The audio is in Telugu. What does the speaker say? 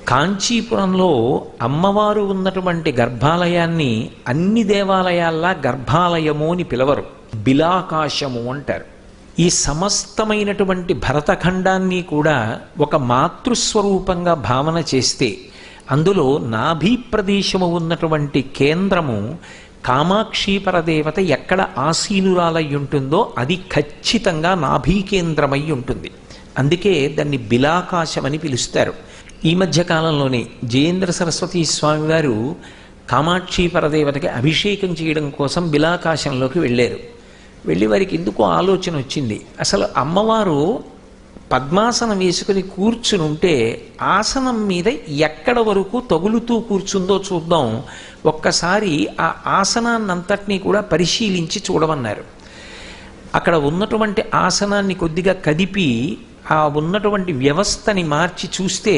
కాంచీపురంలో అమ్మవారు ఉన్నటువంటి గర్భాలయాన్ని అన్ని దేవాలయాల్లా గర్భాలయము అని పిలవరు, బిలాకాశము అంటారు. ఈ సమస్తమైనటువంటి భరతఖండాన్ని కూడా ఒక మాతృస్వరూపంగా భావన చేస్తే అందులో నాభీ ప్రదేశము ఉన్నటువంటి కేంద్రము కామాక్షి పరదేవత ఎక్కడ ఆసీనురాలై ఉంటుందో అది ఖచ్చితంగా నాభీ కేంద్రమై ఉంటుంది. అందుకే దాన్ని బిలాకాశం అని పిలుస్తారు. ఈ మధ్య కాలంలోనే జయేంద్ర సరస్వతి స్వామి వారు కామాక్షి పరదేవతకి అభిషేకం చేయడం కోసం బిలాకాశంలోకి వెళ్ళారు. వెళ్ళి వారికి ఎందుకో ఆలోచన వచ్చింది, అసలు అమ్మవారు పద్మాసనం వేసుకుని కూర్చుని ఉంటే ఆసనం మీద ఎక్కడ వరకు తగులుతూ కూర్చుందో చూద్దాం, ఒక్కసారి ఆ ఆసనాన్నంతటినీ కూడా పరిశీలించి చూడమన్నారు. అక్కడ ఉన్నటువంటి ఆసనాన్ని కొద్దిగా కదిపి ఆ ఉన్నటువంటి వ్యవస్థని మార్చి చూస్తే